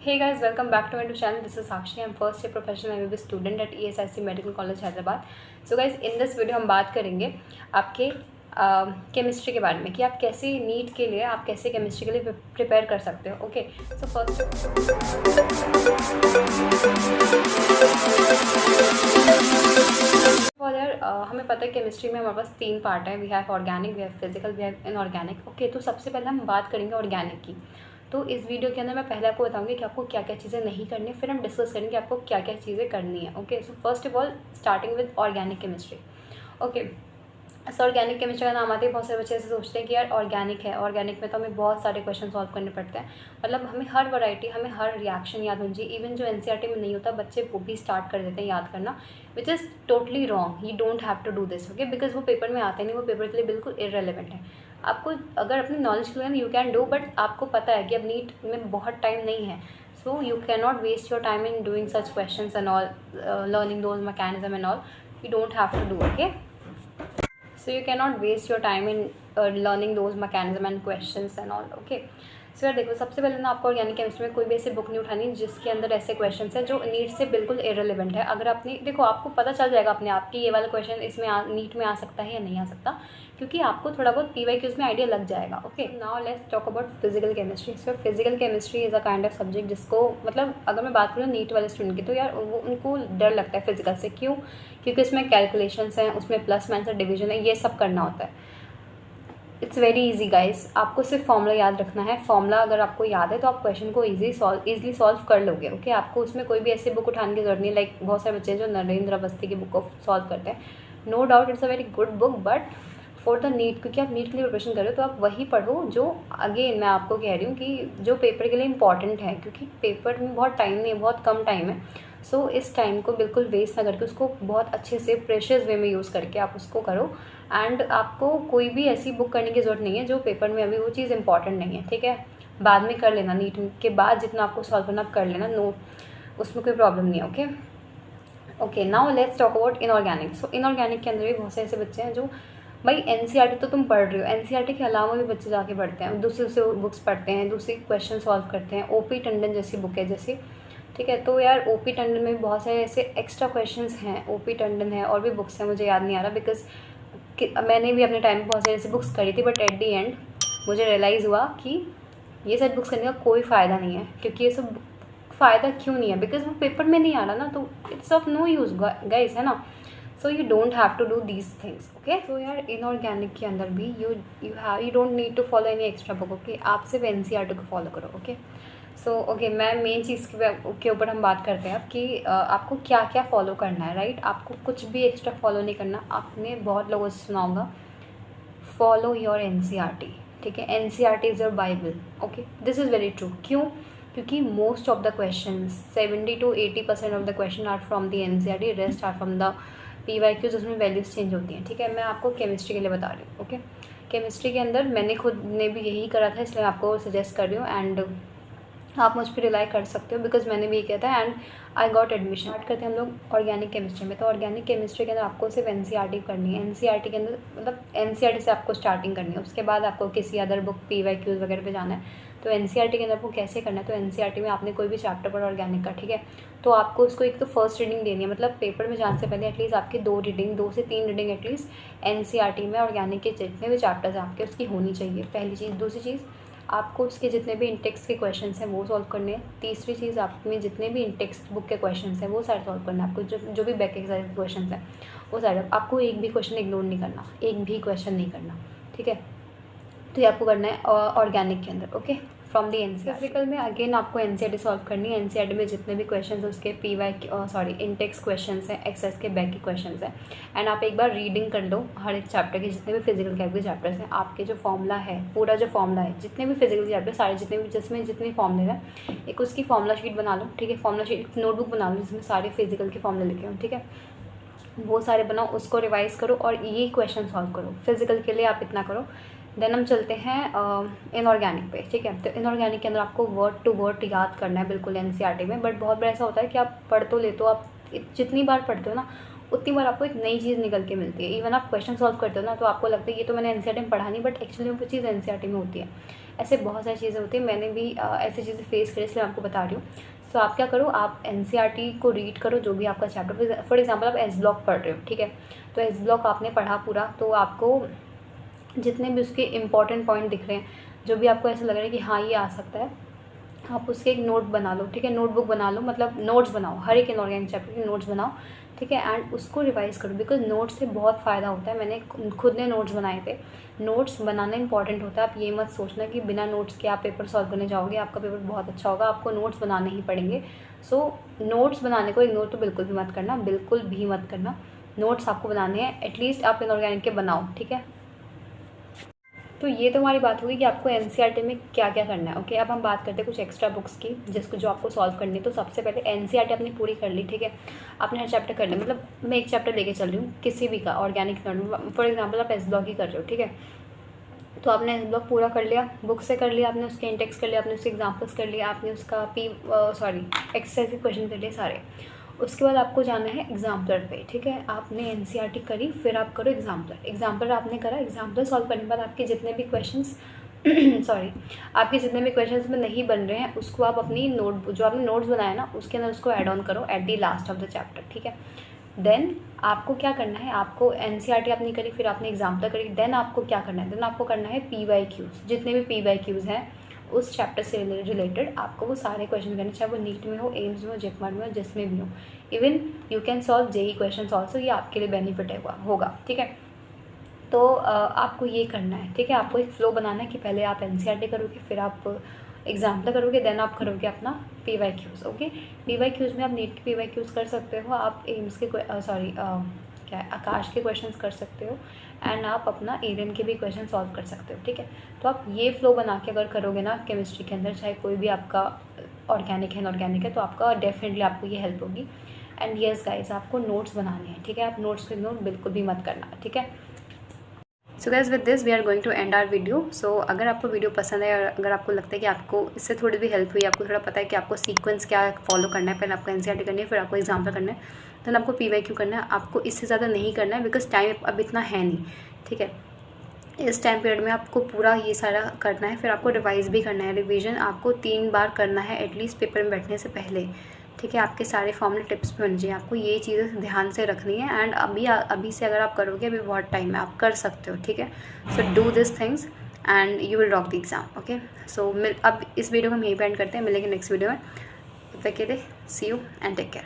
Hey guys, welcome back to my YouTube channel. This is Sakshi. I'm first year professional MBBS student at ESIC Medical College Hyderabad. So guys, in this video हम बात करेंगे आपके chemistry के बारे में कि आप कैसे नीट के लिए आप कैसे केमिस्ट्री के लिए प्रिपेयर कर सकते हो. ओके, सो फर्स्ट यार हमें पता है केमिस्ट्री में हमारे पास 3 पार्ट है. We have organic, we have physical, we have inorganic. Okay, तो सबसे पहले हम बात करेंगे ऑर्गेनिक की. तो इस वीडियो के अंदर मैं पहले आपको बताऊंगी कि आपको क्या क्या चीज़ें नहीं करनी, फिर हम डिस्कस करेंगे आपको क्या क्या चीज़ें करनी है. Okay, so first of all starting with organic chemistry. Okay, so organic chemistry का नाम आते ही बहुत सारे बच्चे ऐसे सोचते हैं कि यार ऑर्गेनिक है, ऑर्गेनिक में तो हमें बहुत सारे क्वेश्चन सॉल्व करने पड़ते हैं. मतलब हमें हर वैरायटी, हमें हर रिएक्शन याद होनी चाहिए. इवन जो एनसीईआरटी में नहीं होता बच्चे वो भी स्टार्ट कर देते हैं याद करना, which is totally wrong. You don't have to do this. Okay, because वो पेपर में आते नहीं, वो पेपर के लिए बिल्कुल इररेलेवेंट है. आपको अगर अपनी नॉलेज के लिए यू कैन डू, बट आपको पता है कि अब नीट में बहुत टाइम नहीं है. So you can not waste your time in doing such question and all, learning those mechanism and all. You don't have to do. Okay, so you cannot waste your time in learning those mechanism and questions and all. Okay, so यार देखो, सबसे पहले ना आपको organic chemistry में कोई भी ऐसी बुक नहीं उठानी जिसके अंदर ऐसे क्वेश्चंस हैं जो नीट से बिल्कुल इररिलेवेंट है. अगर आपने देखो, आपको पता चल जाएगा अपने आप कि ये वाला क्वेश्चन इसमें नीट में आ सकता है या नहीं आ सकता, क्योंकि आपको थोड़ा बहुत PYQs में आइडिया लग जाएगा. Okay, now let's talk about physical chemistry. So physical chemistry is a kind of subject जिसको, मतलब अगर मैं बात करूँ नीट वाले स्टूडेंट की, तो यार वो उनको डर लगता है फिजिकल से. क्यों? क्योंकि इसमें कैलकुलेशंस हैं, उसमें प्लस माइनस डिवीजन है, ये सब करना होता है. It's very easy guys. आपको सिर्फ फॉर्मूला याद रखना है. फॉर्मूला अगर आपको याद है तो आप क्वेश्चन को इजीली सॉल्व कर लोगे. ओके, आपको उसमें कोई भी ऐसी बुक उठाने की जरूरत नहीं. लाइक बहुत सारे बच्चे जो नरेंद्र अवस्थी की बुक को सॉल्व करते हैं, no doubt it's a very good book, but for the NEET, क्योंकि आप नीट के लिए प्रिपरेशन कर रहे हो तो आप वही पढ़ो जो, अगेन मैं आपको कह रही हूँ कि जो पेपर के लिए इंपॉर्टेंट है, क्योंकि पेपर में बहुत टाइम नहीं है, बहुत कम टाइम है. सो इस टाइम को बिल्कुल वेस्ट ना करके उसको बहुत अच्छे से प्रेशियस वे में यूज़ करके आप उसको करो. एंड आपको कोई भी ऐसी बुक करने की ज़रूरत नहीं है जो पेपर में अभी वो चीज़ इंपॉर्टेंट नहीं है. ठीक है, बाद में कर लेना, नीट के बाद जितना आपको सॉल्व करना कर लेना, नो, उसमें कोई प्रॉब्लम नहीं है. Okay okay, now let's talk about inorganic. So inorganic के अंदर भी बहुत से ऐसे बच्चे हैं जो, भाई एनसीईआरटी तो तुम पढ़ रहे हो, एनसीईआरटी के अलावा भी बच्चे जाके पढ़ते हैं, दूसरे बुक्स पढ़ते हैं, दूसरी क्वेश्चन सॉल्व करते हैं. OP टंडन जैसी बुक है जैसे, ठीक है. तो यार OP टंडन में भी बहुत सारे ऐसे एक्स्ट्रा क्वेश्चंस हैं. OP टंडन है और भी बुक्स हैं, मुझे याद नहीं आ रहा, बिकॉज मैंने भी अपने टाइम में बहुत सारी ऐसी बुक्स करी थी, बट एट दी एंड मुझे रियलाइज़ हुआ कि ये सब बुक्स करने का कोई फ़ायदा नहीं है. क्योंकि ये सब फ़ायदा क्यों नहीं है? बिकॉज वो पेपर में नहीं आ रहा ना, तो it's of no use guys, है ना. So you don't have to do these things. Okay, तो यार इनऑर्गेनिक के अंदर भी you don't need to follow any extra book. Okay, आप सिर्फ एनसीईआरटी को फॉलो करो. ओके, सो ओके, मैं मेन चीज़ के ऊपर हम बात करते हैं अब कि आपको क्या क्या फॉलो करना है. राइट, आपको कुछ भी एक्स्ट्रा फॉलो नहीं करना. आपने बहुत लोगों से सुना होगा, फॉलो योर एनसीईआरटी. ठीक है, NCERT is your Bible. Okay, this is very true. क्यों? क्योंकि most of the question, 70 to 80% of the question are from the NCERT, rest are from the PYQs, उसमें वैल्यूज़ चेंज होती हैं. ठीक है, मैं आपको केमिस्ट्री के लिए बता रही हूँ. ओके, केमिस्ट्री के अंदर मैंने खुद ने भी यही करा था, इसलिए आपको सजेस्ट कर रही हूँ. एंड आप मुझ पर रिलाई कर सकते हो, बिकॉज मैंने भी ये किया था and I got admission. Start करते हैं हम लोग ऑर्गेनिक केमिस्ट्री में. तो ऑर्गेनिक केमिस्ट्री के अंदर आपको सिर्फ एनसीईआरटी करनी है. एनसीईआरटी के अंदर मतलब एनसीईआरटी से आपको स्टार्टिंग करनी है. उसके बाद आपको किसी अदर बुक PYQs वगैरह पे जाना है. तो एनसीईआरटी के अंदर आपको कैसे करना है? तो एनसीईआरटी में आपने कोई भी चैप्टर पढ़ा ऑर्गेनिक का, ठीक है, तो आपको उसको एक तो फर्स्ट रीडिंग देनी है. मतलब पेपर में जाने से पहले एटलीस्ट आपकी 2 से 3 रीडिंग एटलीस्ट एनसीईआरटी में ऑर्गेनिक के जितने भी चैप्टर्स हैं आपके, उसकी होनी चाहिए. पहली चीज़. दूसरी चीज़, आपको उसके जितने भी इंटेक्स के क्वेश्चंस हैं वो सॉल्व करने हैं. तीसरी चीज़, आप में जितने भी इंटेक्स्ट बुक के क्वेश्चंस हैं वो सारे सॉल्व करना है आपको. जो भी बैक एक्सरसाइज क्वेश्चंस हैं वो सारे. आपको एक भी क्वेश्चन इग्नोर नहीं करना, एक भी क्वेश्चन नहीं करना. ठीक है, तो ये आपको करना है ऑर्गेनिक के अंदर. Okay, from the NCERT. Physical में अगेन आपको एनसीईआरटी सॉल्व करनी है. एनसीईआरटी में जितने भी क्वेश्चंस उसके इंटेक्स क्वेश्चंस हैं, एक्सेस के बैक के क्वेश्चंस हैं. एंड आप एक बार रीडिंग कर लो हर एक चैप्टर के, जितने भी फिजिकल के चैप्टर्स हैं. आपके जो फॉर्मूला है, पूरा जो फॉर्मूला है, जितने भी फिजिकल चैप्टर सारे, जितने भी जिसमें जितने फॉर्मूले हैं, एक उसकी फॉर्मूला शीट बना लो. ठीक है, फॉर्मूला शीट नोटबुक बना लो जिसमें सारे फिजिकल के फॉर्मूले लिखे हों. ठीक है, वो सारे बनाओ, उसको रिवाइज़ करो और ये क्वेश्चन सॉल्व करो. फिजिकल के लिए आप इतना करो. देन हम चलते हैं इनऑर्गेनिक पे. ठीक है, तो इनऑर्गेनिक के अंदर आपको वर्ड टू वर्ड याद करना है बिल्कुल एनसीईआरटी में. बट बहुत बार ऐसा होता है कि आप पढ़ तो लेते हो, आप जितनी बार पढ़ते हो ना उतनी बार आपको एक नई चीज़ निकल के मिलती है। इवन आप क्वेश्चन सॉल्व करते हो ना, तो आपको लगता है ये तो मैंने एनसीईआरटी में पढ़ा नहीं, बट एक्चुअली वो चीज़ एनसीईआरटी में होती है। ऐसे बहुत सारी चीज़ें होती हैं, मैंने भी ऐसी चीज़ें फेस करी, इसलिए आपको बता रही हूँ। सो आप क्या करो, आप एनसीईआरटी को रीड करो, जो भी आपका चैप्टर, फॉर एग्जांपल आप एस ब्लॉक पढ़ रहे हो, ठीक है, तो एस ब्लॉक आपने पढ़ा पूरा, तो आपको जितने भी उसके इम्पॉर्टेंट पॉइंट दिख रहे हैं, जो भी आपको ऐसा लग रहा है कि हाँ ये आ सकता है, आप उसके एक नोट बना लो, ठीक है, नोटबुक बना लो, मतलब नोट्स बनाओ, हर एक इनऑर्गेनिक चैप्टर के नोट्स बनाओ, ठीक है, एंड उसको रिवाइज करो, बिकॉज नोट्स से बहुत फ़ायदा होता है। मैंने खुद ने नोट्स बनाए थे। नोट्स बनाना इंपॉर्टेंट होता है। आप ये मत सोचना कि बिना नोट्स के आप पेपर सॉल्व करने जाओगे, आपका पेपर बहुत अच्छा होगा, आपको नोट्स बनाने ही पड़ेंगे। सो नोट्स बनाने को इग्नोर तो बिल्कुल भी मत करना, बिल्कुल भी मत करना। नोट्स आपको बनाने हैं, एटलीस्ट आप इनऑर्गेनिक के बनाओ, ठीक है। तो ये तो हमारी बात होगी कि आपको एनसीईआरटी में क्या क्या करना है। ओके, अब हम बात करते हैं कुछ एक्स्ट्रा बुक्स की जो आपको सॉल्व करनी है। तो सबसे पहले एनसीईआरटी अपनी पूरी कर ली, ठीक है, आपने हर चैप्टर कर लिया, मतलब मैं एक चैप्टर लेके चल रही हूँ किसी भी का, ऑर्गेनिक, फॉर एग्जाम्पल आप एस ब्लॉक ही कर रहे हो, ठीक है, तो आपने एस ब्लॉक पूरा कर लिया, बुक से कर लिया, आपने उसके इंडेक्स कर लिया, आपने उसके एग्जाम्पल्स कर लिया, आपने उसका एक्सरसाइज के क्वेश्चन कर लिए सारे। उसके बाद आपको जाना है एग्जाम्पलर पे, ठीक है, आपने एनसीईआरटी करी, फिर आप करो एग्जाम्पलर आपने करा, एग्जाम्पलर सॉल्व करने के बाद आपके जितने भी क्वेश्चंस आपके जितने भी क्वेश्चंस में नहीं बन रहे हैं, उसको आप अपनी नोट, जो आपने नोट्स बनाया ना, उसके अंदर उसको ऐड ऑन करो at the last of the chapter, ठीक है। देन आपको क्या करना है, आपको एनसीईआरटी आपने करी, फिर आपने एग्जाम्पलर करी, देन आपको क्या करना है, देन आपको करना है PYQs, जितने भी PYQs हैं उस चैप्टर से रिलेटेड आपको वो सारे क्वेश्चन करने, चाहे वो नीट में हो, एम्स में हो, जेकमार में हो, जिसमें भी हो। Even you can solve JEE question also, ये आपके लिए बेनिफिट होगा, ठीक है। तो आपको ये करना है, ठीक है, आपको एक फ्लो बनाना है कि पहले आप एनसीईआरटी करोगे, फिर आप एग्जाम्पल करोगे, देन आप करोगे अपना PYQs। ओके, PYQs में आप नीट के PYQs कर सकते हो, आप एम्स के क्या है, आकाश के क्वेश्चंस कर सकते हो, एंड आप अपना एरियन के भी क्वेश्चन सॉल्व कर सकते हो, ठीक है। तो आप ये फ्लो बना के अगर करोगे ना केमिस्ट्री के अंदर, चाहे कोई भी आपका ऑर्गेनिक है इनऑर्गेनिक है, तो आपका डेफिनेटली आपको ये हेल्प होगी। एंड यस गाइस, आपको नोट्स बनाने हैं, ठीक है, आप नोट्स को इग्नोर बिल्कुल भी मत करना, ठीक है। So guys, with this we are going to end our video. So अगर आपको वीडियो पसंद है और अगर आपको लगता है कि आपको इससे थोड़ी भी हेल्प हुई, आपको थोड़ा पता है कि आपको सीक्वेंस क्या फॉलो करना है, पहले आपको एनसीईआरटी करनी है, फिर आपको एग्जाम्पल करना है, देन आपको PYQ करना है, आपको इससे ज़्यादा नहीं करना है, बिकॉज टाइम अब इतना है नहीं, ठीक है। इस टाइम पीरियड में आपको पूरा ये सारा करना है, फिर आपको रिवाइज भी करना है। रिवीजन आपको 3 बार करना है एटलीस्ट पेपर में बैठने से पहले, ठीक है। आपके सारे फॉर्मूले टिप्स भी होने चाहिए, आपको ये चीज़ें ध्यान से रखनी है। एंड अभी से अगर आप करोगे, अभी बहुत टाइम है, आप कर सकते हो, ठीक है। So do this things and you will rock the exam. Okay, so अब इस वीडियो को हम यहीं पे एंड करते हैं, मिलेंगे नेक्स्ट वीडियो में। तब तक के लिए सी यू एंड टेक केयर।